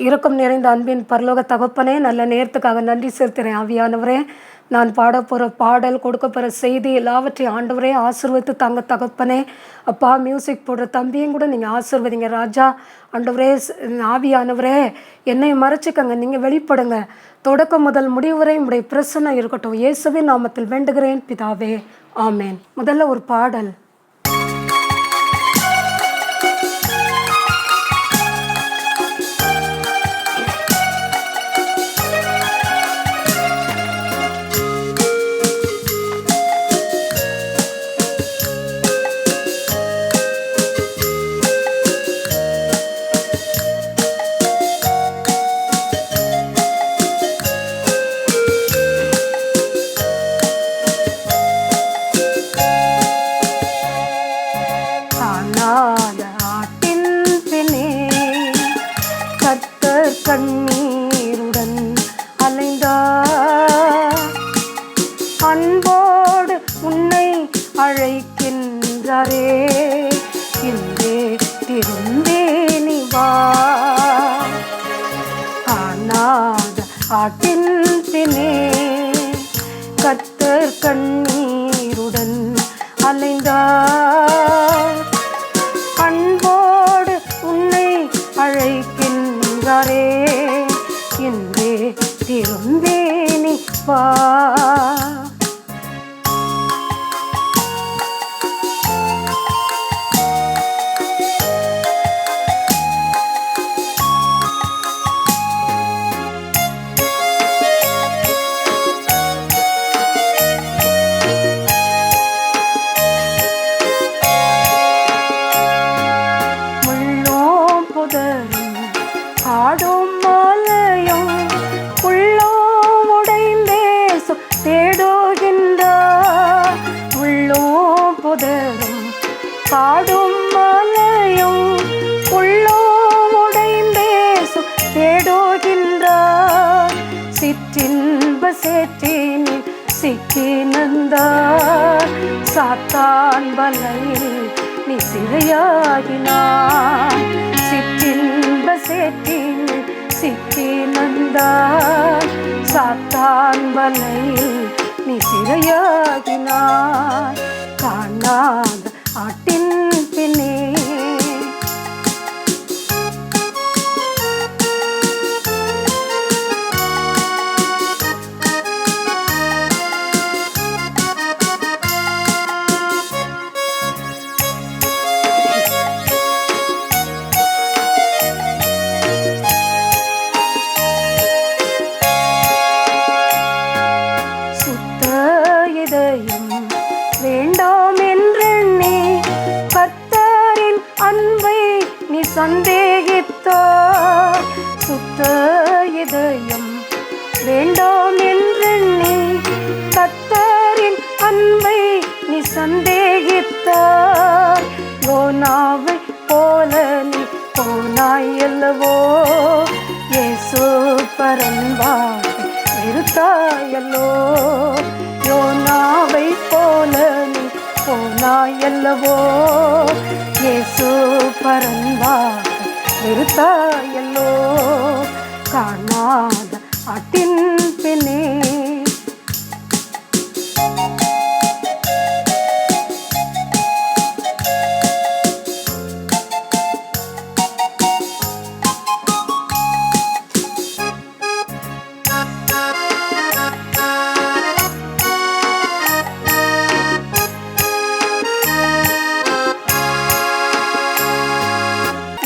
இரக்கம் நிறைந்த அன்பின் பரலோக தகப்பனே, நல்ல நேரத்துக்காக நன்றி செலுத்துகிறேன். ஆவியானவரே, நான் பாட போகிற பாடல், கொடுக்க போகிற செய்தி எல்லாவற்றையும் ஆண்டவரே ஆசீர்வதித்து தாங்க தகப்பனே. அப்பா, மியூசிக் போடுற தம்பியும் கூட நீங்கள் ஆசீர்வதிங்க ராஜா. ஆண்டவரே, ஆவியானவரே, என்னை மறைச்சிக்கங்க, நீங்கள் வெளிப்படுங்க. தொடக்கம் முதல் முடிவு வரை உடைய பிரசன்னம் இருக்கட்டும். இயேசுவின் நாமத்தில் வேண்டுகிறேன் பிதாவே, ஆமேன். முதல்ல ஒரு பாடல். கண்ணீருடன் அலைந்தார், அன்போடு உன்னை அழைக்கின்றாரே, இன்றே திரும்பே நீ வா. காணாத ஆட்டின் பின்னே கர்த்தர் கண்ணீருடன் அலைந்தார், அன்போடு உன்னை அழைக்கின்றாரே, இன்றே திரும்பே நீ வா. முள்ளோம் புதரும் ஆடும் மாலையும் உள்ளோம் உடைந்தேசும் தேடுகின்றார். உள்ளோம் புதரும் பாடும் மாலையும் உள்ளோம் உடைந்தேசும் தேடுகின்றார். சிற்றின்ப சேற்றினில் சிக்கி நந்தார், சாத்தான் வலையில் நீ சிறையாகினார். சிற்றின்ப சேற்றினில் சிக்கி நந்தார், சாத்தான் வலையில் நீ சிறையாகினார். காணாத ஆட்டின் பின்னே வேண்டாம் என்றெண்ணி கர்த்தரின் அன்பை நீ சந்தேகித்தார். சுத்த இதயம் வேண்டாம் என்றெண்ணி கர்த்தரின் அன்பை நீ சந்தேகித்தார். யோனாவை போல நீ போனாய் அல்லவோ, இயேசு பரன்பாய் நிறுத்தாயல்லோ. யோனாவை போல நீ போனாயல்லவோ, இயேசு பரன்பாய் நிறுத்தாயல்லோ. காணாத ஆட்டின் பின்னே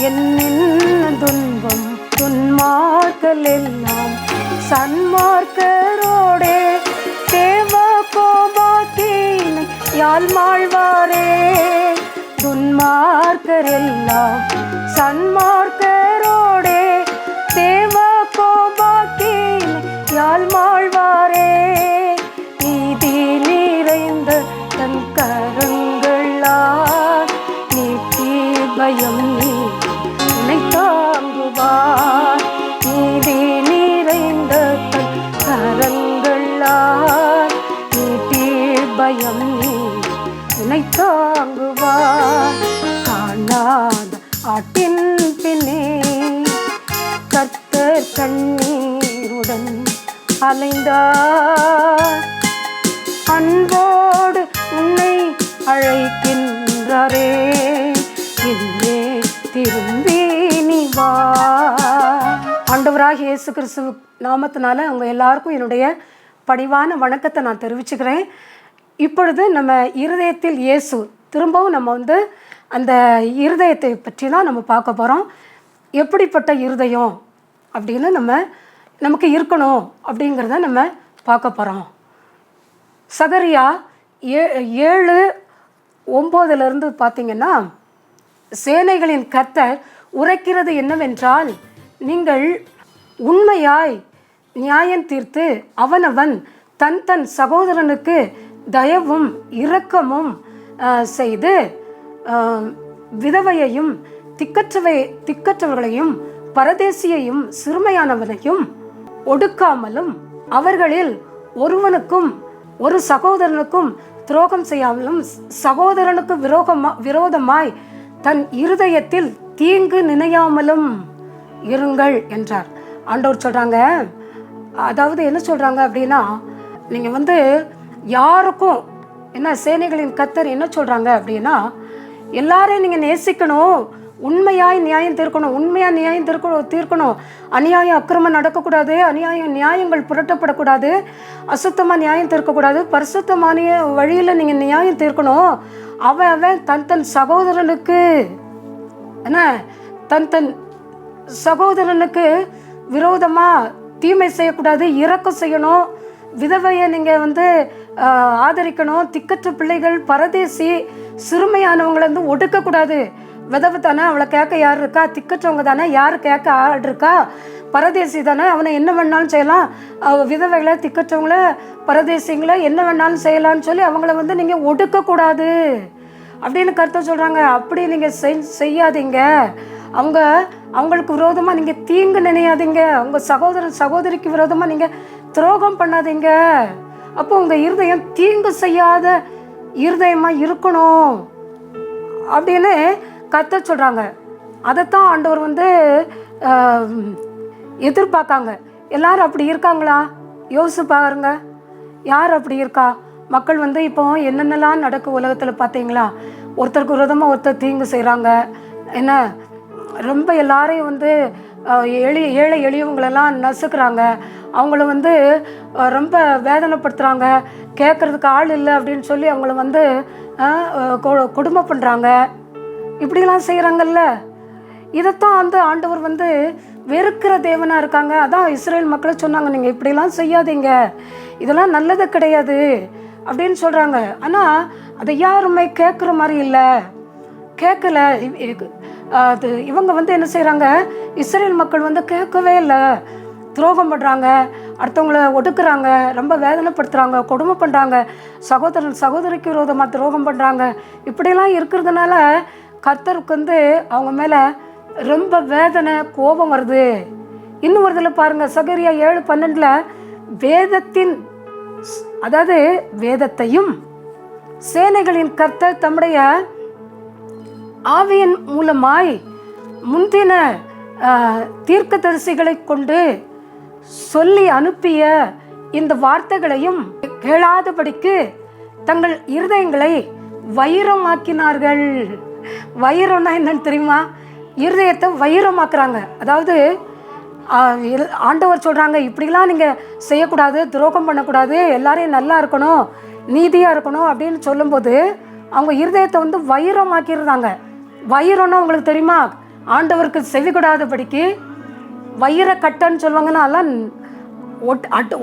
என்னென்ன துன்பம் துன்மார்கள் எல்லாம் சன்மார்க்கரோடே தேவ கோபாக்கினை யாழ் மாழ்வாரே. துன்மார்க்கர் எல்லாம் சன்மார்க்கரோடே தேவ கோபாக்கினை யாழ் மாழ்வாரே. நீதி நிறைந்த தன் கரங்களால் நீதி பயம் நீ உன்னை தாங்குவார். நீதி நிறைந்த தன் கரங்களால் நீதி பயம் நீ உன்னை தாங்குவார். காணாத ஆட்டின் பின்னே கர்த்தர் கண்ணீருடன் அலைந்தார். அன்போடு உன்னை அழைக்கின்றாரே, என்னே திரும்பி நீ வா. ஆண்டவராகிய இயேசு கிறிஸ்து நாமத்தினால அவங்க எல்லாருக்கும் என்னுடைய பணிவான வணக்கத்தை நான் தெரிவிச்சுக்கிறேன். இப்பொழுது நம்ம இருதயத்தில் இயேசு, திரும்பவும் நம்ம அந்த இருதயத்தை பற்றி தான் நம்ம பார்க்க போகிறோம். எப்படிப்பட்ட இருதயம் அப்படின்னு நமக்கு இருக்கணும் அப்படிங்கிறத நம்ம பார்க்க போகிறோம். சகரியா 7:9 பார்த்திங்கன்னா, சேனைகளின் கர்த்தர் உரைக்கிறது என்னவென்றால், நீங்கள் உண்மையாய் நியாயம் தீர்த்து அவனவன் தன் தன் சகோதரனுக்கு தயவும் இரக்கமும் செய்து விதவையையும் திக்கற்றவர்களையும் பரதேசியையும் சிறுமையானவனையும் ஒடுக்காமலும் அவர்களில் ஒருவனுக்கும் ஒரு சகோதரனுக்கும் துரோகம் செய்யாமலும் சகோதரனுக்கு விரோதமாய் தன் இருதயத்தில் தீங்கு நினையாமலும் இருங்கள் என்றார். ஆண்டவர் சொல்கிறாங்க, அதாவது என்ன சொல்கிறாங்க அப்படின்னா, நீங்கள் யாருக்கும் சேனைகளின் கர்த்தர் என்ன சொல்கிறாங்க அப்படின்னா, எல்லாரையும் நீங்கள் நேசிக்கணும், உண்மையாய் நியாயம் தீர்க்கணும், உண்மையாக நியாயம் தீர்க்கணும். அநியாயம் அக்கிரமம் நடக்கக்கூடாது, நியாயங்கள் புரட்டப்படக்கூடாது, அசுத்தமாக நியாயம் தீர்க்கக்கூடாது, பரிசுத்தமான வழியில் நீங்கள் நியாயம் தீர்க்கணும். அவன் தன் சகோதரனுக்கு தன் சகோதரனுக்கு விரோதமாக தீமை செய்யக்கூடாது, இரக்கம் செய்யணும், விதவையை நீங்கள் ஆதரிக்கணும், திக்கற்ற பிள்ளைகள் பரதேசி சிறுமையானவங்களை ஒடுக்கக்கூடாது. விதவை தானே, அவளை கேட்க யார் இருக்கா? திக்கற்றவங்க தானே, யார் கேட்க ஆள் இருக்கா? பரதேசி தானே, அவனை என்ன வேணாலும் செய்யலாம். விதவைகளை திக்கற்றவங்கள பரதேசிங்களை என்ன வேணாலும் செய்யலான்னு சொல்லி அவங்கள நீங்கள் ஒடுக்கக்கூடாது அப்படின்னு கருத்தை சொல்கிறாங்க. அப்படி நீங்கள் செய்யாதீங்க. அவங்களுக்கு விரோதமாக நீங்கள் தீங்கு நினையாதீங்க. அவங்க சகோதரிக்கு விரோதமாக நீங்கள் துரோகம் பண்ணாதீங்க. அப்போ உங்கள் இருதயம் தீங்கு செய்யாத இருதயமாக இருக்கணும் அப்படின்னு கர்த்தர் சொல்கிறாங்க. அதைத்தான் ஆண்டவர் எதிர்பார்க்காங்க. எல்லாரும் அப்படி இருக்காங்களா? யோசிச்சு பாருங்க, யார் அப்படி இருக்கா? மக்கள் இப்போ என்னென்னலாம் நடக்கும் உலகத்தில் பார்த்தீங்களா? ஒருத்தருக்கு விரோதமாக ஒருத்தர் தீங்கு செய்கிறாங்க. என்ன ரொம்ப எல்லாரையும் ஏழை எளியவங்களெல்லாம் நசுக்கிறாங்க. அவங்கள ரொம்ப வேதனைப்படுத்துகிறாங்க. கேட்குறதுக்கு ஆள் இல்லை அப்படின்னு சொல்லி அவங்கள கொடுமை பண்ணுறாங்க. இப்படிலாம் செய்கிறாங்கல்ல. இதைத்தான் ஆண்டவர் வெறுக்கிற தேவனாக இருக்காங்க. அதான் இஸ்ரேல் மக்களை சொன்னாங்க, நீங்கள் இப்படிலாம் செய்யாதீங்க, இதெல்லாம் நல்லது கிடையாது அப்படின்னு சொல்கிறாங்க. ஆனால் அதை யாருமே கேட்குற மாதிரி இல்லை, கேட்கல. அது இவங்க என்ன செய்கிறாங்க, இஸ்ரேல் மக்கள் கேட்கவே இல்லை, துரோகம் பண்ணுறாங்க, அடுத்தவங்கள ஒடுக்குறாங்க, ரொம்ப வேதனைப்படுத்துகிறாங்க, கொடுமை பண்ணுறாங்க, சகோதரிக்கு விரோதமாக துரோகம் பண்ணுறாங்க. இப்படியெல்லாம் இருக்கிறதுனால கர்த்தருக்கு அவங்க மேலே ரொம்ப வேதனை, கோபம் வருது. இன்னும் வருதில் பாருங்கள், சகரியா 7:12 வேதத்தையும் சேனைகளின் கர்த்தர் தம்முடைய ஆவியின் மூலமாய் முந்தின தீர்க்கதரிசிகளை கொண்டு சொல்லி அனுப்பிய இந்த வார்த்தைகளையும் கேளாதபடிக்கு தங்கள் இருதயங்களை வைரமாக்கினார்கள். வைரம்னா என்னன்னு தெரியுமா? இருதயத்தை வைரமாக்குறாங்க. அதாவது ஆண்டவர் சொல்கிறாங்க, இப்படிலாம் நீங்கள் செய்யக்கூடாது, துரோகம் பண்ணக்கூடாது, எல்லாரையும் நல்லா இருக்கணும், நீதியாக இருக்கணும் அப்படின்னு சொல்லும்போது அவங்க இருதயத்தை வைரமாக்கிடுறாங்க. வைரம்னா உங்களுக்கு தெரியுமா? ஆண்டவருக்கு செவிக்கூடாதபடிக்கு வைரக்கட்டைன்னு சொல்லுவாங்கன்னா அதெல்லாம்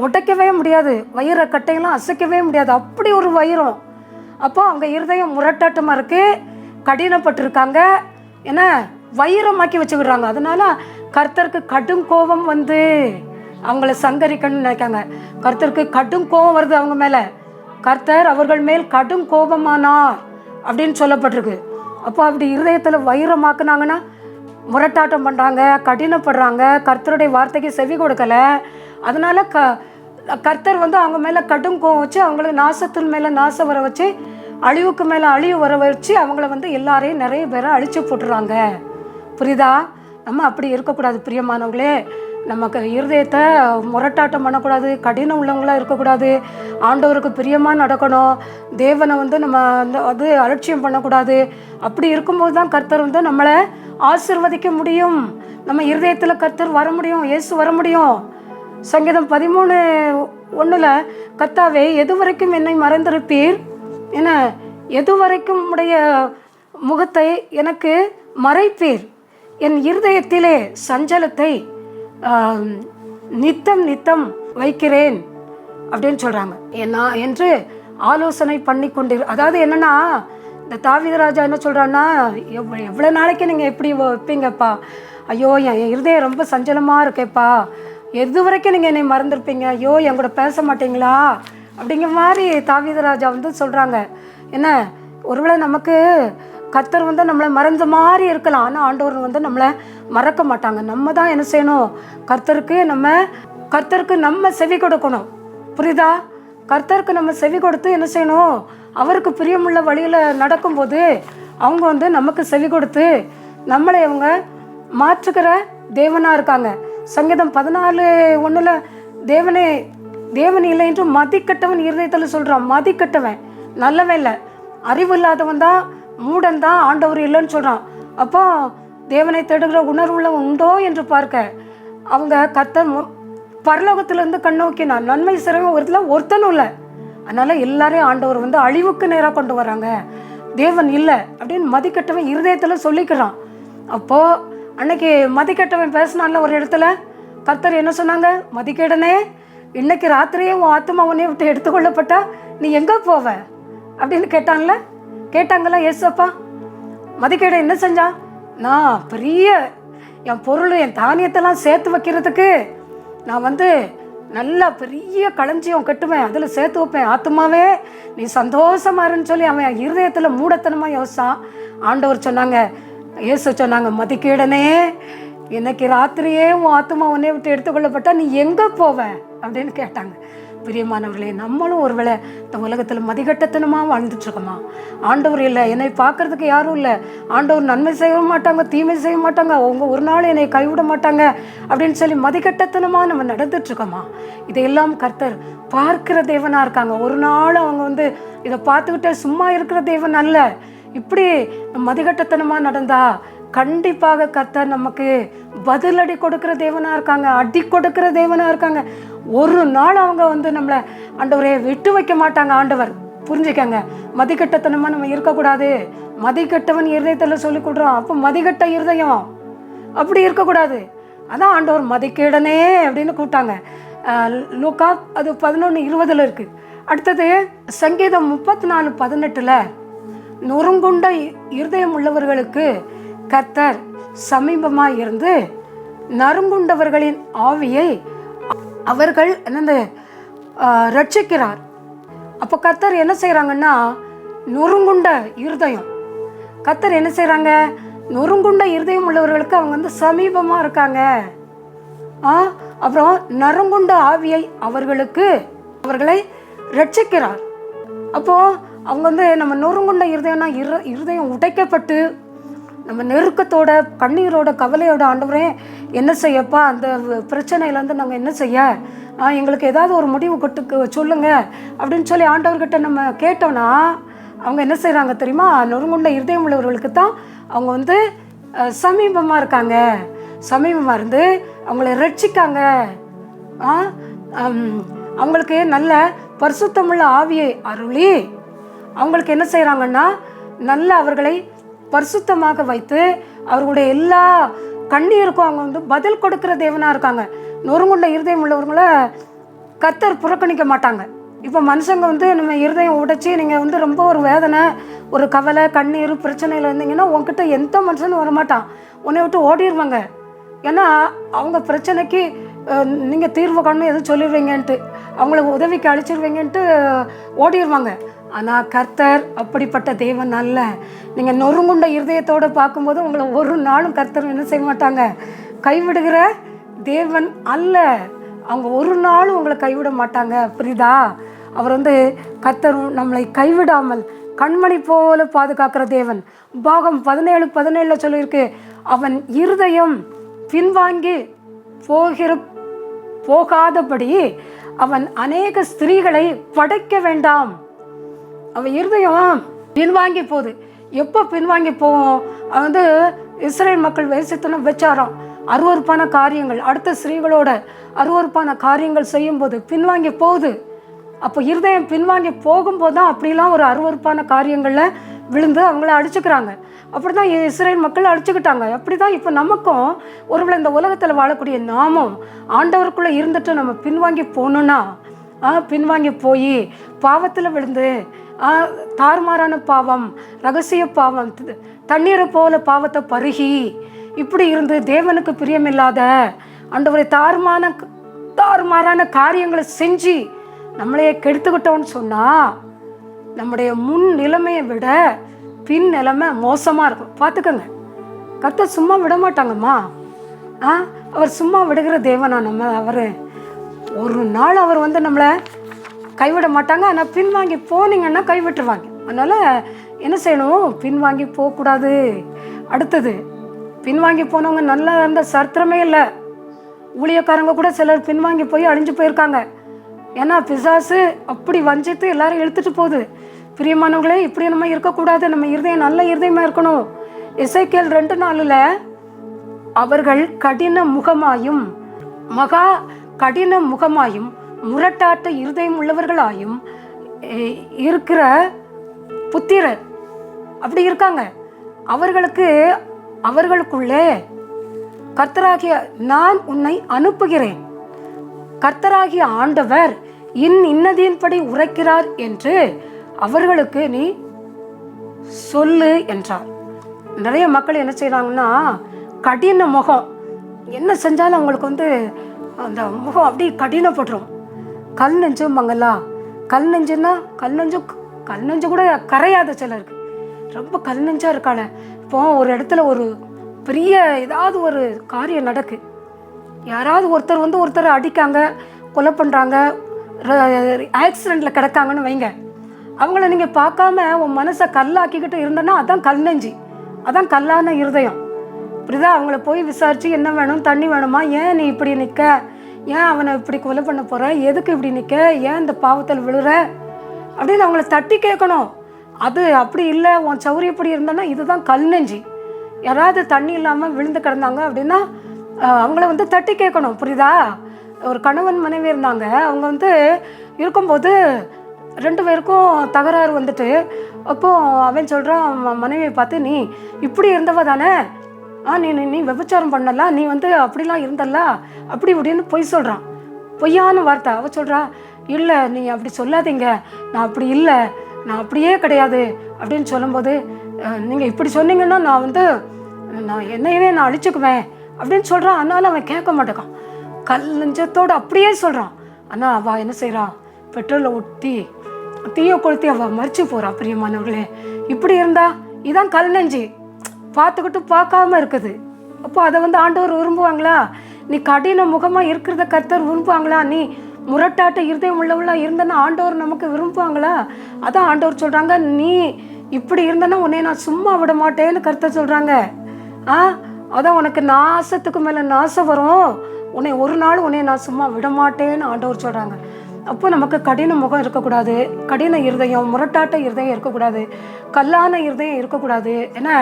ஒட்டைக்கவே முடியாது, வைரக்கட்டையெல்லாம் அசைக்கவே முடியாது, அப்படி ஒரு வைரம். அப்போ அவங்க இருதயம் முரட்டாட்டமாக இருக்குது, கடினப்பட்டிருக்காங்க, என்ன வைரமாக்கி வச்சு விடுறாங்க. அதனால கர்த்தருக்கு கடும் கோபம் அவங்கள சங்கரிக்கணும்னு நினைக்காங்க. கர்த்தருக்கு கடும் கோபம் வருது அவங்க மேலே. கர்த்தர் அவர்கள் மேல் கடும் கோபமானார் அப்படின்னு சொல்லப்பட்டிருக்கு. அப்போ அப்படி இருதயத்தில் வைரமாக்குனாங்கன்னா முரட்டாட்டம் பண்ணுறாங்க, கடினப்படுறாங்க, கர்த்தருடைய வார்த்தைக்கு செவி கொடுக்கலை. அதனால் கர்த்தர் அவங்க மேலே கடும் கோபம் வச்சு அவங்களுக்கு நாசத்தின் மேலே நாசம் வர வச்சு அழிவுக்கு மேலே அழிவு வர வச்சு அவங்கள வந்து எல்லாரையும் நிறைய பேரை அழிச்சு போட்டுறாங்க. புரியுதா? நம்ம அப்படி இருக்கக்கூடாது பிரியமானவங்களே. நமக்கு இருதயத்தை முரட்டாட்டம் பண்ணக்கூடாது, கடினம் உள்ளவங்களாக இருக்கக்கூடாது, ஆண்டவருக்கு பிரியமாக நடக்கணும், தேவனை வந்து நம்ம அது அலட்சியம் பண்ணக்கூடாது. அப்படி இருக்கும்போது தான் கர்த்தர் வந்து நம்மளை ஆசீர்வதிக்க முடியும். நம்ம இருதயத்தில் கர்த்தர் வர முடியும், இயேசு வர முடியும். சங்கீதம் 13:1 கர்த்தாவே எது வரைக்கும் என்னை மறந்திருப்பீர், என எது வரைக்கும் உடைய முகத்தை எனக்கு மறைப்பீர், என் இருதயத்திலே சஞ்சலத்தை நித்தம் நித்தம் வைக்கிறேன் அப்படின்னு சொல்கிறாங்க என்று ஆலோசனை பண்ணி கொண்டு. அதாவது என்னென்னா, இந்த தாவீது ராஜா என்ன சொல்கிறான்னா, எவ்வளோ நாளைக்கு நீங்கள் எப்படி வைப்பீங்கப்பா, ஐயோ என் இருதயம் ரொம்ப சஞ்சலமாக இருக்கேப்பா, எது வரைக்கும் நீங்கள் என்னை மறந்துருப்பீங்க, ஐயோ என் கூட பேச மாட்டீங்களா அப்படிங்கிற மாதிரி தாவீது ராஜா வந்து சொல்கிறாங்க. என்ன, ஒருவேளை நமக்கு கர்த்தர் வந்து நம்மளை மறந்த மாதிரி இருக்கலாம், ஆனால் ஆண்டவர் வந்து நம்மளை மறக்க மாட்டாங்க. நம்ம தான் என்ன செய்யணும், கர்த்தருக்கு நம்ம செவி கொடுக்கணும். புரியுதா? கர்த்தருக்கு நம்ம செவி கொடுத்து என்ன செய்யணும், அவருக்கு பிரியமுள்ள வழியில் நடக்கும்போது அவங்க வந்து நமக்கு செவி கொடுத்து நம்மளை அவங்க மாற்றுகிற தேவனாக இருக்காங்க. சங்கீதம் 14:1 தேவன் இல்லை என்று மதிக்கட்டவன் இருதயத்தில் சொல்கிறான். மதிக்கட்டவன் நல்லவன் இல்லை, அறிவு இல்லாதவன் தான், மூடன் தான், ஆண்டவர் இல்லைன்னு சொல்கிறான். அப்போ தேவனை தேடுகிற உணர்வுள்ள உண்டோ என்று பார்க்க அவங்க கர்த்தர் பரலோகத்திலேருந்து கண்ணோக்கினான். நன்மை சிறகும் ஒருத்தனும் இல்லை. அதனால் எல்லாரையும் ஆண்டவர் வந்து அழிவுக்கு நேராக கொண்டு வராங்க. தேவன் இல்லை அப்படின்னு மதிக்கட்டவன் இருதயத்தில் சொல்லிக்கிறான். அப்போது அன்னைக்கு மதிக்கட்டவன் பேசினான்ல ஒரு இடத்துல, கர்த்தர் என்ன சொன்னாங்க, மதிக்கேடனே இன்னைக்கு ராத்திரியே உன் ஆத்மா உன்னை விட்டு எடுத்துக்கொள்ளப்பட்டா நீ எங்கே போவ அப்படின்னு கேட்டாங்களா ஏசப்பா? மதிக்கேடன் என்ன செஞ்சான், நான் பெரிய என் பொருள் என் தானியத்தெல்லாம் சேர்த்து வைக்கிறதுக்கு நான் வந்து நல்லா பெரிய களஞ்சியம் கட்டுவேன், அதில் சேர்த்து வைப்பேன், ஆத்மாவே நீ சந்தோஷமா இருன்னு சொல்லி அவன் இருதயத்தில் மூடத்தனமாக யோசிச்சான். ஆண்டவர் சொன்னாங்க, இயேசு சொன்னாங்க, மதிக்கேடனே இன்னைக்கு ராத்திரியே உன் ஆத்மா உன்னை விட்டு எடுத்துக்கொள்ளப்பட்டா நீ எங்கே போவ அப்படின்னு கேட்டாங்க. பிரியமானவர்களே, நம்மளும் ஒருவேளை இந்த உலகத்தில் மதிகட்டத்தனமாக வாழ்ந்துட்டுருக்கோமா? ஆண்டவர் இல்லை, என்னை பார்க்கறதுக்கு யாரும் இல்லை, ஆண்டவர் நன்மை செய்ய மாட்டாங்க, தீமை செய்ய மாட்டாங்க, அவங்க ஒரு நாள் என்னை கைவிட மாட்டாங்க அப்படின்னு சொல்லி மதிகட்டத்தனமாக நம்ம நடந்துட்டுருக்கோமா? இதையெல்லாம் கர்த்தர் பார்க்கிற தேவனாக இருக்காங்க. ஒரு நாள் அவங்க வந்து இதை பார்த்துக்கிட்டே சும்மா இருக்கிற தேவன் அல்ல. இப்படி மதிகட்டத்தனமாக நடந்தா கண்டிப்பாக கர்த்தர் நமக்கு பதிலடி கொடுக்கிற தேவனாக இருக்காங்க, அடி கொடுக்கிற தேவனாக இருக்காங்க. ஒரு நாள் அவங்க வந்து நம்மளை ஆண்டவரே விட்டு வைக்க மாட்டாங்க. ஆண்டவர் புரிஞ்சுக்கங்க, மதிக்கட்டத்தனமாக நம்ம இருக்கக்கூடாது. மதிக்கட்டவன் இருதயத்தில் சொல்லி கொடுறோம். அப்போ மதிக்கட்ட இருதயம் அப்படி இருக்கக்கூடாது. அதான் ஆண்டவர் மதிக்கேடனே அப்படின்னு கூப்பிட்டாங்க. லூக்கா அது 11:20 இருக்குது. அடுத்தது சங்கீதம் 34:18 நொறுங்குண்ட இருதயம் உள்ளவர்களுக்கு கர்த்தர் சமீபமாக இருந்து நறுங்குண்டவர்களின் ஆவியை அவர்கள் என்னது ரட்சிக்கிறார். அப்போ கர்த்தர் என்ன செய்கிறாங்கன்னா, நொறுங்குண்ட இருதயம் கர்த்தர் என்ன செய்கிறாங்க, நொறுங்குண்ட இருதயம் உள்ளவர்களுக்கு அவங்க வந்து சமீபமாக இருக்காங்க. அப்புறம் நறுங்குண்ட ஆவியை அவர்களை ரட்சிக்கிறார். அப்போது அவங்க வந்து நம்ம நொறுங்குண்ட இருதயம்னா இருதயம் உடைக்கப்பட்டு நம்ம நெருக்கத்தோட கண்ணீரோட கவலையோட ஆண்டவரே என்ன செய்யப்பா, அந்த பிரச்சனையிலேருந்து நாங்கள் என்ன செய்ய, எங்களுக்கு ஏதாவது ஒரு முடிவு கொட்டு சொல்லுங்க அப்படின்னு சொல்லி ஆண்டவர்கிட்ட நம்ம கேட்டோம்னா அவங்க என்ன செய்கிறாங்க தெரியுமா, நொறுங்குண்ட இருதயம் உள்ளவர்களுக்கு தான் அவங்க வந்து சமீபமாக இருக்காங்க. சமீபமாக இருந்து அவங்கள ரட்சிக்காங்க. அவங்களுக்கு நல்ல பரிசுத்தமுள்ள ஆவியை அருளி அவங்களுக்கு என்ன செய்கிறாங்கன்னா, நல்ல அவர்களை பரிசுத்தமாக வைத்து அவர்களுடைய எல்லா கண்ணீருக்கும் அவங்க வந்து பதில் கொடுக்குற தேவனாக இருக்காங்க. நொறுங்குண்ட இருதயம் உள்ளவர்களை கர்த்தர் புறக்கணிக்க மாட்டாங்க. இப்போ மனுஷங்க வந்து நம்ம இருதயம் உடைச்சி நீங்கள் வந்து ரொம்ப ஒரு வேதனை, ஒரு கவலை, கண்ணீர், பிரச்சனையில் இருந்தீங்கன்னா உங்ககிட்ட எந்த மனுஷனும் வரமாட்டான், உன்னை விட்டு ஓடிடுவாங்க. ஏன்னா அவங்க பிரச்சனைக்கு நீங்கள் தீர்வு காணணும் எதுவும் சொல்லிடுவீங்கன்ட்டு, அவங்களுக்கு உதவிக்கு அழிச்சிருவீங்கன்ட்டு ஓடிடுவாங்க. ஆனால் கர்த்தர் அப்படிப்பட்ட தேவன் அல்ல. நீங்கள் நொறுங்குண்ட இருதயத்தோடு பார்க்கும்போது உங்களை ஒரு நாளும் கர்த்தர் என்ன செய்ய மாட்டாங்க, கைவிடுகிற தேவன் அல்ல. அவங்க ஒரு நாளும் உங்களை கைவிட மாட்டாங்க. புரியுதா? அவர் வந்து கர்த்தர் நம்மளை கைவிடாமல் கண்மணி போல பாதுகாக்கிற தேவன். பாகம் 17:17 சொல்லியிருக்கு, அவன் இருதயம் பின்வாங்கி போகாதபடி அவன் அநேக ஸ்திரீகளை படைக்க வேண்டாம். அவன் இருதயம் பின்வாங்கி போகுது. எப்போ பின்வாங்கி போவோம்? வந்து இஸ்ரேல் மக்கள் வேசித்தனம் வச்சாராம், அருவருப்பான காரியங்கள், அடுத்த ஸ்திரீகளோட அருவருப்பான காரியங்கள் செய்யும்போது பின்வாங்கி போகுது. அப்போ இருதயம் பின்வாங்கி போகும்போது தான் அப்படிலாம் ஒரு அருவருப்பான காரியங்களில் விழுந்து அவங்கள அடிச்சுக்கிறாங்க. அப்படி தான் இஸ்ரேல் மக்கள் அடிச்சுக்கிட்டாங்க. அப்படி தான் இப்போ நமக்கும் ஒருவேளை இந்த உலகத்தில் வாழக்கூடிய நாமும் ஆண்டவருக்குள்ளே இருந்துட்டு நம்ம பின்வாங்கி போகணுன்னா, பின்வாங்கி போய் பாவத்தில் விழுந்து தாறுமாறான பாவம், ரகசிய பாவம், தண்ணீரை போல பாவத்தை பருகி இப்படி இருந்து தேவனுக்கு பிரியமில்லாத ஆண்டவரை தாறுமாறான காரியங்களை செஞ்சு நம்மளையே கெடுத்துக்கிட்டோன்னு சொன்னால் நம்முடைய முன் நிலைமையை விட பின் நிலைமை மோசமாக இருக்கும். பார்த்துக்கோங்க. கர்த்தர் சும்மா விட மாட்டாங்கம்மா. அவர் சும்மா விடுகிற தேவனா நம்ம? அவர் ஒரு நாள் அவர் வந்து நம்மளை கைவிட மாட்டாங்க. ஆனால் பின்வாங்கி போனீங்கன்னா கைவிட்டுருவாங்க. அதனால் என்ன செய்யணும்? பின்வாங்கி போகக்கூடாது. அடுத்தது, பின்வாங்கி போனவங்க நல்லா இருந்த சரித்திரமே இல்லை. ஊழியக்காரங்க கூட சிலர் பின்வாங்கி போய் அழிஞ்சு போயிருக்காங்க. ஏன்னா பிசாசு அப்படி வஞ்சித்து எல்லாரும் இழுத்துட்டு போகுது. பிரியமானவங்களே, இப்படி நம்ம இருக்கக்கூடாது. நம்ம இருதயம் நல்ல இருதயமாக இருக்கணும். எசேக்கியேல் 2:4 அவர்கள் கடின முகமாயும் மகா கடின முகமாயும் முரட்டாட்ட இருதயம் உள்ளவர்களாயும் இருக்கிற புத்திரர் அப்படி இருக்காங்க. அவர்களுக்குள்ளே கர்த்தராகிய நான் உன்னை அனுப்புகிறேன், கர்த்தராகிய ஆண்டவர் இன்னதின்படி உரைக்கிறார் என்று அவர்களுக்கு நீ சொல்லு என்றார். நிறைய மக்கள் என்ன செய்யறாங்கன்னா, கடின முகம், என்ன செஞ்சாலும் அவங்களுக்கு வந்து அந்த முகம் அப்படி கடினப்படுறோம். கல் நெஞ்சும்பாங்களா? கல் நெஞ்சுன்னா கல் நெஞ்சு கூட கரையாத சிலருக்கு ரொம்ப கல் நெஞ்சா இருக்காள. இப்போ ஒரு இடத்துல ஒரு பெரிய ஏதாவது ஒரு காரியம் நடக்கு, யாராவது ஒருத்தர் வந்து ஒருத்தரை அடிக்காங்க, கொலை பண்ணுறாங்க, ஆக்சிடெண்ட்டில் கிடக்காங்கன்னு வைங்க. அவங்கள நீங்கள் பார்க்காம உன் மனசை கல்லாக்கிக்கிட்டு இருந்தேன்னா அதான் கல் நெஞ்சு, அதான் கல்லான இருதயம். இப்படிதான் அவங்கள போய் விசாரித்து என்ன வேணும், தண்ணி வேணுமா, ஏன் நீ இப்படி நிற்க, ஏன் அவனை இப்படி கொலை பண்ண போகிற, எதுக்கு இப்படி நிற்க, ஏன் இந்த பாவத்தில் விழுற அப்படின்னு அவங்கள தட்டி கேட்கணும். அது அப்படி இல்லை, உன் சௌரியப்படி இருந்தோன்னா இதுதான் கல் நெஞ்சு. யாராவது தண்ணி இல்லாமல் விழுந்து கிடந்தாங்க அப்படின்னா அவங்கள வந்து தட்டி கேட்கணும். புரியுதா? ஒரு கணவன் மனைவி இருந்தாங்க. அவங்க வந்து இருக்கும்போது 2 பேருக்கும் தகராறு வந்துட்டு, அப்போது அவன் சொல்கிறான் மனைவியை பார்த்து, நீ இப்படி இருந்தவ தானே, நீ விபச்சாரம் பண்ணலாம், நீ வந்து அப்படிலாம் இருந்தல்ல அப்படி இப்படின்னு பொய் சொல்கிறான். பொய்யான வார்த்தை. அவள் சொல்கிறா, இல்லை நீ அப்படி சொல்லாதீங்க, நான் அப்படி இல்லை, நான் அப்படியே கிடையாது அப்படின்னு சொல்லும்போது, நீங்கள் இப்படி சொன்னீங்கன்னா நான் என்னையவே நான் அழிச்சுக்குவேன் அப்படின்னு சொல்கிறான். ஆனாலும் அவன் கேட்க மாட்டேக்கான், கல் நெஞ்சத்தோடு அப்படியே சொல்கிறான். ஆனால் அவள் என்ன செய்கிறான், பெட்ரோலை ஊற்றி தீயை கொளுத்தி அவள் மறிச்சு போகிறா. பிரியமானவர்களே, இப்படி இருந்தா இதான் கல் நெஞ்சு, பார்த்துக்கிட்டு பார்க்காம இருக்குது. அப்போ அதை வந்து ஆண்டவர் விரும்புவாங்களா? நீ கடின முகமாக இருக்கிறத கர்த்தர் விரும்புவாங்களா? நீ முரட்டாட்ட இருதயம் உள்ளவளா இருந்தனா ஆண்டவர் நமக்கு விரும்புவாங்களா? அதான் ஆண்டவர் சொல்கிறாங்க, நீ இப்படி இருந்தனா உன்னை நான் சும்மா விட மாட்டேன்னு கர்த்தர் சொல்கிறாங்க. அதான் உனக்கு நாசத்துக்கு மேலே நாசம் வரும், ஒரு நாள் உன்னை நான் சும்மா விட மாட்டேன்னு ஆண்டவர் சொல்கிறாங்க. அப்போ நமக்கு கடின முகம் இருக்கக்கூடாது, கடின இருதயம், முரட்டாட்ட இருதயம் இருக்கக்கூடாது, கல்லான இருதயம் இருக்கக்கூடாது. ஏன்னா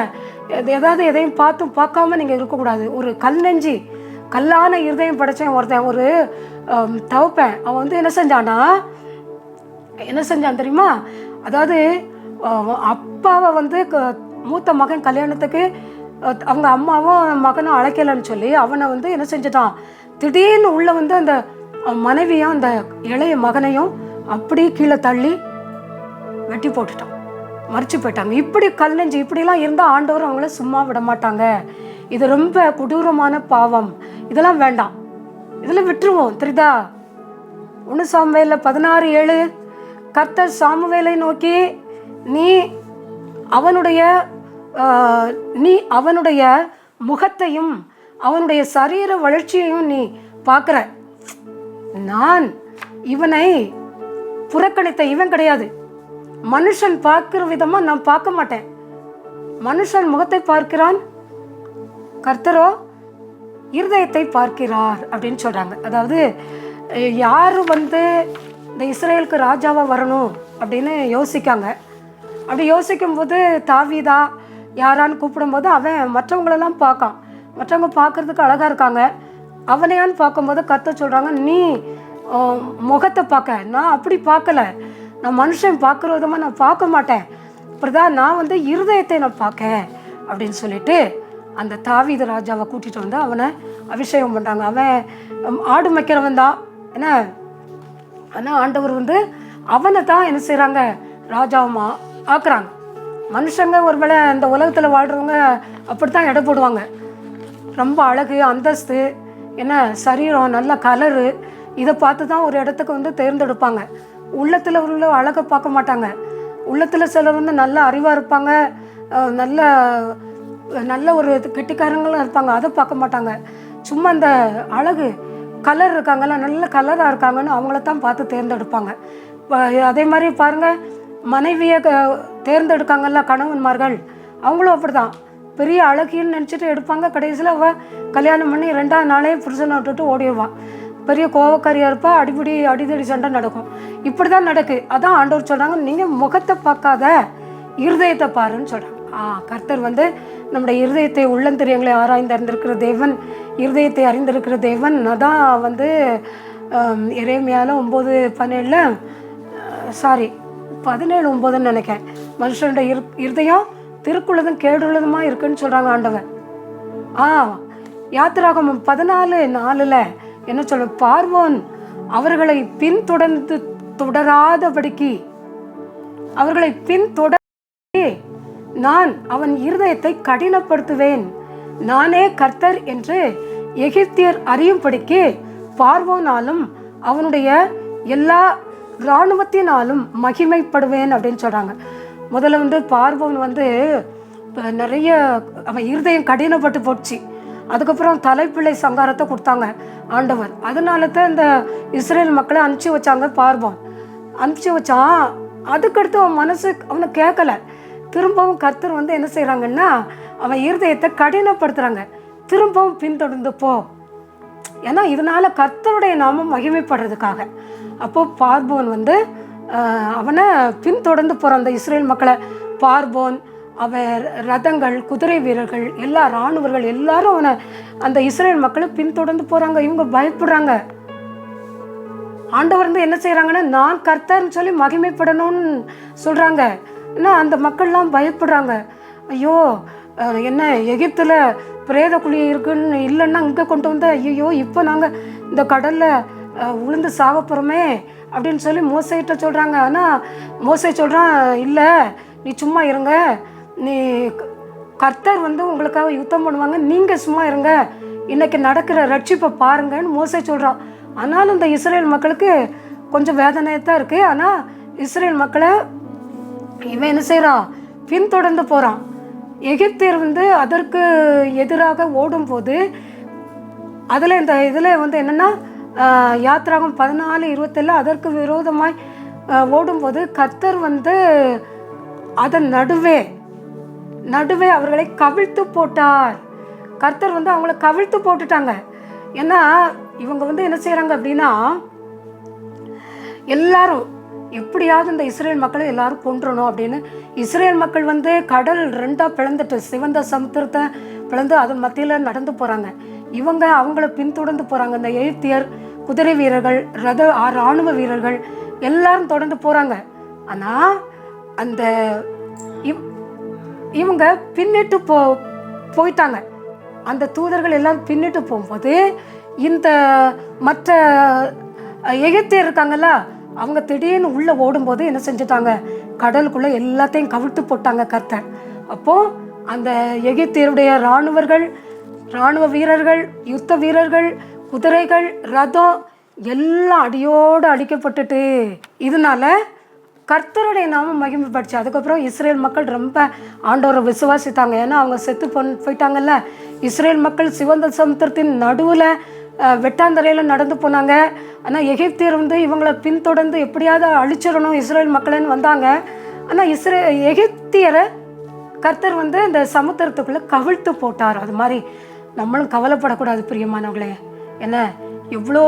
ஏதாவது எதையும் பார்க்காம நீங்கள் இருக்கக்கூடாது. ஒரு கல் நெஞ்சு, கல்லான இருதயம் படைச்சேன் ஒருத்தன், ஒரு தவப்பேன். அவன் வந்து என்ன செஞ்சான் தெரியுமா? அதாவது அப்பாவை வந்து மூத்த மகன் கல்யாணத்துக்கு அவங்க அம்மாவும் மகனும் அழைக்கலன்னு சொல்லி அவனை வந்து என்ன செஞ்சிட்டான், திடீர்னு உள்ள வந்து அந்த மனைவியும் அந்த இளைய மகனையும் அப்படியே கீழே தள்ளி வெட்டி போட்டுட்டான், மறிச்சு போயிட்டாங்க. இப்படி கல் நெஞ்சு இப்படிலாம் இருந்தால் ஆண்டவர் அவங்கள சும்மா விட மாட்டாங்க. இது ரொம்ப கொடூரமான பாவம், இதெல்லாம் வேண்டாம், இதெல்லாம் விட்டுருவோம். தெரியுதா? 1 சாமுவேல் 16:7 கர்த்தர் சாமுவேலை நோக்கி, நீ அவனுடைய முகத்தையும் அவனுடைய சரீர வளர்ச்சியையும் நீ பார்க்குற, நான் இவனை புறக்கணித்த இவன் கிடையாது, மனுஷன் பார்க்கிற விதமா நான் பார்க்க மாட்டேன். மனுஷன் முகத்தை பார்க்கிறான், கர்த்தரோ இருதயத்தை பார்க்கிறார் அப்படின்னு சொல்றாங்க. அதாவது யாரு இந்த இஸ்ரேலுக்கு ராஜாவா வரணும் அப்படின்னு யோசிக்காங்க. அப்படி யோசிக்கும் போது தாவீதா யாரான்னு கூப்பிடும்போது அவன் மற்றவங்களெல்லாம் பார்க்கான். மற்றவங்க பார்க்கறதுக்கு அழகா இருக்காங்க. அவனையான்னு பார்க்கும்போது கர்த்தர் சொல்றாங்க, நீ முகத்தை பார்க்க, நான் அப்படி பார்க்கல. நான் மனுஷன் பார்க்குற விதமாக நான் பார்க்க மாட்டேன். இப்படிதான் நான் இருதயத்தை நான் பார்க்க அப்படின்னு சொல்லிட்டு அந்த தாவீது ராஜாவை கூட்டிகிட்டு வந்து அவனை அபிஷேகம் பண்ணுறாங்க. அவன் ஆடு மேய்க்கிறவன் தான் என்ன, ஆனால் ஆண்டவர் அவனை தான் என்ன செய்கிறாங்க, ராஜாவமா ஆக்குறாங்க. மனுஷங்க ஒருவேளை இந்த உலகத்தில் வாழ்கிறவங்க அப்படித்தான் எடை போடுவாங்க. ரொம்ப அழகு, அந்தஸ்து, என்ன சரீரம், நல்ல கலரு, இதை பார்த்து தான் ஒரு இடத்துக்கு தேர்ந்தெடுப்பாங்க. உள்ளத்தில் உள்ள அழகை பார்க்க மாட்டாங்க. உள்ளத்தில் சிலர் நல்ல அறிவாக இருப்பாங்க, நல்ல நல்ல ஒரு கெட்டிக்காரங்களும் இருப்பாங்க, அதை பார்க்க மாட்டாங்க. சும்மா இந்த அழகு கலர் இருக்காங்கல்ல, நல்ல கலராக இருக்காங்கன்னு அவங்கள தான் பார்த்து தேர்ந்தெடுப்பாங்க. அதே மாதிரி பாருங்கள், மனைவியை தேர்ந்தெடுக்காங்கல்ல கணவன்மார்கள், அவங்களும் அப்படி தான் பெரிய அழகின்னு நினச்சிட்டு எடுப்பாங்க. கடைசியில் அவள் கல்யாணம் பண்ணி 2ஆவது நாளே புருஷனை விட்டுட்டு ஓடிடுவான். பெரிய கோவக்காரியாக இருப்பா, அடிதடி சண்டை நடக்கும். இப்படி தான் நடக்கு. அதான் ஆண்டவர் சொல்கிறாங்க, நீங்கள் முகத்தை பார்க்காத இருதயத்தை பாருன்னு சொல்கிறாங்க. கர்த்தர் நம்முடைய இருதயத்தை உள்ளந்தரியங்களை ஆராய்ந்து அறிந்திருக்கிற தேவன், இருதயத்தை அறிந்திருக்கிற தேவன். அதான் எரேமியால 9:17 17:9 நினைக்கிறேன், மனுஷனுடைய இருதயம் திருக்குள்ளதும் கேடுள்ளதுமா இருக்குன்னு சொல்கிறாங்க ஆண்டவர். யாத்திராகமம் 14:4 என்ன சொல்ல, பார்வோன் அவர்களை பின்தொடர்ந்து தொடராதபடிக்கு, அவர்களை பின்தொடர் நான் அவன் இருதயத்தை கடினப்படுத்துவேன், நானே கர்த்தர் என்று எகிப்தியர் அறியும்படிக்கு பார்வோனாலும் அவனுடைய எல்லா இராணுவத்தினாலும் மகிமைப்படுவேன் அப்படின்னு சொல்றாங்க. முதல்ல பார்வோன் நிறைய அவன் இருதயம் கடினப்பட்டு போச்சு. அதுக்கப்புறம் தலைப்பிள்ளை சங்காரத்தை கொடுத்தாங்க ஆண்டவர். அதனால தான் இந்த இஸ்ரேல் மக்களை அனுப்பிச்சி வச்சாங்க. பார்வோன் அனுப்பிச்சி வச்சான். அதுக்கடுத்து அவன் மனசு அவனை கேட்கல. திரும்பவும் கர்த்தர் என்ன செய்கிறாங்கன்னா, அவன் இருதயத்தை கடினப்படுத்துகிறாங்க. திரும்பவும் பின்தொடர்ந்து போ, ஏன்னா இதனால கர்த்தருடைய நாமம் மகிமைப்படுறதுக்காக. அப்போது பார்வோன் அவனை பின்தொடர்ந்து போகிறான் அந்த இஸ்ரேல் மக்களை. பார்வோன், அவன் ரதங்கள், குதிரை வீரர்கள், எல்லா இராணுவர்கள் எல்லாரும் அவனை அந்த இஸ்ரேல் மக்களை பின்தொடர்ந்து போகிறாங்க. இவங்க பயப்படுறாங்க. ஆண்டவர் என்ன செய்கிறாங்கன்னா, நான் கர்த்தர்னு சொல்லி மகிமைப்படணும்னு சொல்கிறாங்க. ஏன்னா அந்த மக்கள்லாம் பயப்படுறாங்க. ஐயோ என்ன எகிப்தில் பிரேத குழி இருக்குன்னு இல்லைன்னா இங்கே கொண்டு ஐயோ இப்போ நாங்கள் இந்த கடலில் உளுந்து சாக போகிறோமே அப்படின்னு சொல்லி மோசைகிட்ட சொல்கிறாங்க. ஆனால் மோசை சொல்கிறான், இல்லை நீ சும்மா இருங்க, நீ கர்த்தர் உங்களுக்காக யுத்தம் பண்ணுவாங்க, நீங்கள் சும்மா இருங்க, இன்னைக்கு நடக்கிற ரட்சிப்பை பாருங்கன்னு மோசை சொல்கிறான். ஆனாலும் இந்த இஸ்ரேல் மக்களுக்கு கொஞ்சம் வேதனையாக தான் இருக்குது. ஆனால் இஸ்ரேல் மக்களை இவன் என்ன செய்கிறான், பின்தொடர்ந்து போகிறான். எகிப்தியர் அதற்கு எதிராக ஓடும்போது அதில் இந்த இதில் என்னென்னா யாத்திராகம் 14:27 அதற்கு விரோதமாய் ஓடும்போது கர்த்தர் அதன் நடுவே அவர்களை கவிழ்த்து போட்டார். கர்த்தர் அவங்கள கவிழ்த்து போட்டுட்டாங்க. ஏன்னா இவங்க என்ன செய்கிறாங்க அப்படின்னா, எல்லாரும் எப்படியாவது இந்த இஸ்ரேல் மக்களை எல்லாரும் கொன்றணும் அப்படின்னு இஸ்ரேல் மக்கள் கடல் 2ஆக பிளந்துட்டு சிவந்த சமுத்திரத்தை பிளந்து அதன் மத்தியில் நடந்து போகிறாங்க. இவங்க அவங்கள பின்தொடர்ந்து போகிறாங்க. இந்த எகிப்தியர், குதிரை வீரர்கள், இராணுவ வீரர்கள் எல்லாரும் தொடர்ந்து போகிறாங்க. ஆனால் அந்த இவங்க பின்னிட்டு போயிட்டாங்க. அந்த தூதர்கள் எல்லாரும் பின்னிட்டு போகும்போது இந்த மற்ற எகிப்தியர் இருக்காங்கல்ல, அவங்க திடீர்னு உள்ளே ஓடும்போது என்ன செஞ்சுட்டாங்க, கடலுக்குள்ளே எல்லாத்தையும் கவிழ்த்து போட்டாங்க கர்த்தர். அப்போது அந்த எகிப்தியருடைய இராணுவ வீரர்கள், யுத்த வீரர்கள், குதிரைகள், ரதம் எல்லாம் அடியோடு அழிக்கப்பட்டுட்டு, இதனால கர்த்தருடைய நாமம் மகிமைப்படுச்சு. அதுக்கப்புறம் இஸ்ரேல் மக்கள் ரொம்ப ஆண்டவரை விசுவாசித்தாங்க. ஏன்னா அவங்க செத்து போயிட்டாங்கல்ல. இஸ்ரேல் மக்கள் சிவந்த சமுத்திரத்தின் நடுவில் வெட்டாந்தரையில் நடந்து போனாங்க. ஆனால் எகிப்தியர் இவங்களை பின்தொடர்ந்து எப்படியாவது அழிச்சிடணும் இஸ்ரேல் மக்கள்னு வந்தாங்க. ஆனால் எகிப்தியரை கர்த்தர் வந்து இந்த சமுத்திரத்துக்குள்ளே கவிழ்த்து போட்டார். அது மாதிரி நம்மளும் கவலைப்படக்கூடாது பிரியமானவங்களே. என்ன எவ்வளோ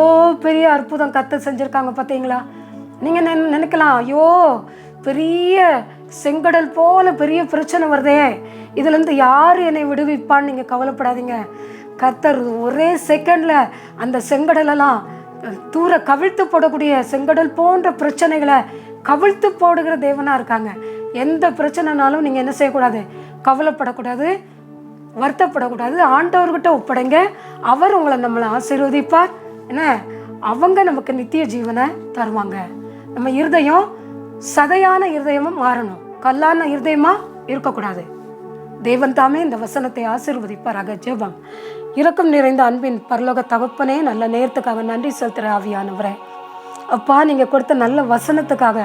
பெரிய அற்புதம் கர்த்தர் செஞ்சுருக்காங்க பார்த்தீங்களா? நீங்கள் நினைக்கலாம், ஐயோ பெரிய செங்கடல் போல பெரிய பிரச்சனை வருதே, இதுலேருந்து யார் என்னை விடுவிப்பான்னு நீங்கள் கவலைப்படாதீங்க. கர்த்தர் ஒரே செகண்டில் அந்த செங்கடலெல்லாம் தூர கவிழ்த்து போடக்கூடிய, செங்கடல் போன்ற பிரச்சனைகளை கவிழ்த்து போடுகிற தேவனாக இருக்காங்க. எந்த பிரச்சனைனாலும் நீங்கள் என்ன செய்யக்கூடாது, கவலைப்படக்கூடாது, வருத்தப்படக்கூடாது. ஆண்டவர்கிட்ட ஒப்படைங்க, அவர் நம்மளை ஆசீர்வதிப்பார். என்ன அவங்க நமக்கு நித்திய ஜீவனை தருவாங்க. நம்ம இருதயம் சதையான இருதயமும் மாறணும், கல்லான இருதயமா இருக்கக்கூடாது. தேவன் தாமே இந்த வசனத்தை ஆசீர்வதிப்பாராக. ஜெபம். இரக்கம் நிறைந்த அன்பின் பரலோக தகப்பனே, நல்ல நேரத்துக்காக நன்றி செலுத்துகிற ஆவியானவரே. அப்பா, நீங்கள் கொடுத்த நல்ல வசனத்துக்காக,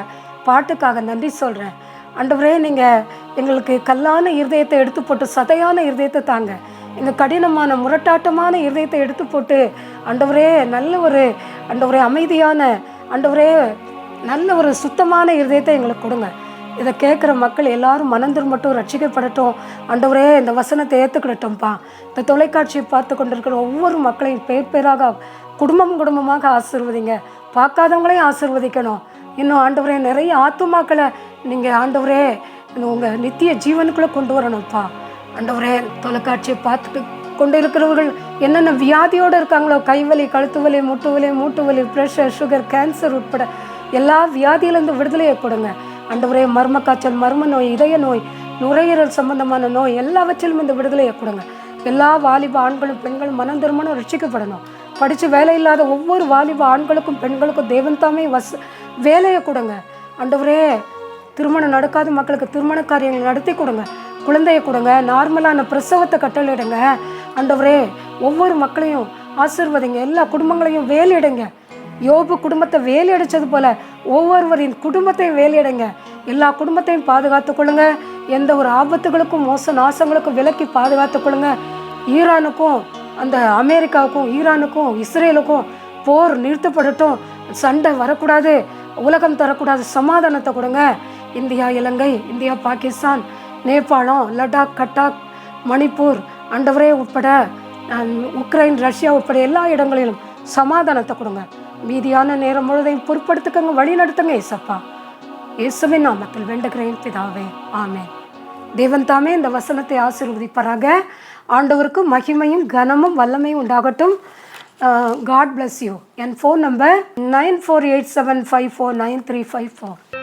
பாட்டுக்காக நன்றி சொல்கிறேன். ஆண்டவரே, நீங்கள் எங்களுக்கு கல்லான இருதயத்தை எடுத்து போட்டு சதையான இருதயத்தை தாங்க. எங்கள் கடினமான முரட்டாட்டமான இருதயத்தை எடுத்து போட்டு ஆண்டவரே நல்ல ஒரு அமைதியான நல்ல ஒரு சுத்தமான இருதயத்தை எங்களுக்கு கொடுங்க. இதை கேட்குற மக்கள் எல்லாரும் மனந்திரும்பட்டும், ரட்சிக்கப்படட்டும். ஆண்டவரே, இந்த வசனத்தை ஏற்றுக்கிடட்டும்ப்பா. இந்த தொலைக்காட்சியை பார்த்து கொண்டிருக்கிற ஒவ்வொரு மக்களையும் பேராக குடும்பமாக ஆசீர்வதிங்க. பார்க்காதவங்களையும் ஆசீர்வதிக்கணும். இன்னும் ஆண்டவரே நிறைய ஆத்துமாக்களை நீங்கள் ஆண்டவரே உங்கள் நித்திய ஜீவனுக்குள்ளே கொண்டு வரணும்ப்பா. ஆண்டவரே, தொலைக்காட்சியை பார்த்துட்டு கொண்டு இருக்கிறவர்கள் என்னென்ன வியாதியோடு இருக்காங்களோ, கைவலி, கழுத்து வலி, மூட்டு வலி, ப்ரெஷர், சுகர், கேன்சர் உட்பட எல்லா வியாதியிலேருந்து விடுதலையை கொடுங்க. ஆண்டவரே, மர்ம காய்ச்சல், மர்ம நோய், இதய நோய், நுரையீரல் சம்பந்தமான நோய் எல்லாவற்றிலும் இந்த விடுதலையை கொடுங்க. எல்லா வாலிப ஆண்களும் பெண்களும் மனம் திருமணம் ரட்சிக்கப்படணும். படித்து வேலை இல்லாத ஒவ்வொரு வாலிப ஆண்களுக்கும் பெண்களுக்கும் தேவன் தாமே வேலையை கொடுங்க. ஆண்டவரே, திருமணம் நடக்காத மக்களுக்கு திருமண காரியங்கள் நடத்தி கொடுங்க. குழந்தையை கொடுங்க. நார்மலான பிரசவத்தை கட்டளையிடுங்க. ஆண்டவரே, ஒவ்வொரு மக்களையும் ஆசீர்வதிங்க. எல்லா குடும்பங்களையும் வேலையிடுங்க. யோபு குடும்பத்தை வேலையடிச்சது போல ஒவ்வொருவரின் குடும்பத்தையும் வேலையிடுங்க. எல்லா குடும்பத்தையும் பாதுகாத்து கொள்ளுங்க. எந்த ஒரு ஆபத்துகளுக்கும் நாசங்களுக்கும் விலக்கி பாதுகாத்து கொள்ளுங்க. ஈரானுக்கும் அந்த அமெரிக்காவுக்கும் ஈரானுக்கும் இஸ்ரேலுக்கும் போர் நிறுத்தப்படட்டும். சண்டை வரக்கூடாது. உலகம் தரக்கூடாது. சமாதானத்தை கொடுங்க. இந்தியா, இலங்கை, இந்தியா, பாகிஸ்தான், நேபாளம், லடாக், கட்டாக், மணிப்பூர் ஆண்டவரே உட்பட உக்ரைன், ரஷ்யா உட்பட எல்லா இடங்களிலும் சமாதானத்தை கொடுங்க. மீதியான நேரம் முழுதையும் பொறுப்படுத்துக்கங்க, வழி நடத்துங்க. ஏசப்பா, இயேசுவின் நாமத்தில் வேண்டுகிறேன் பிதாவே, ஆமென். தேவன் தாமே இந்த வசனத்தை ஆசீர்வதிப்பாராக. ஆண்டவருக்கு மகிமையும் கனமும் வல்லமையும் உண்டாகட்டும். God bless you. என் ஃபோன் நம்பர் 9487549354.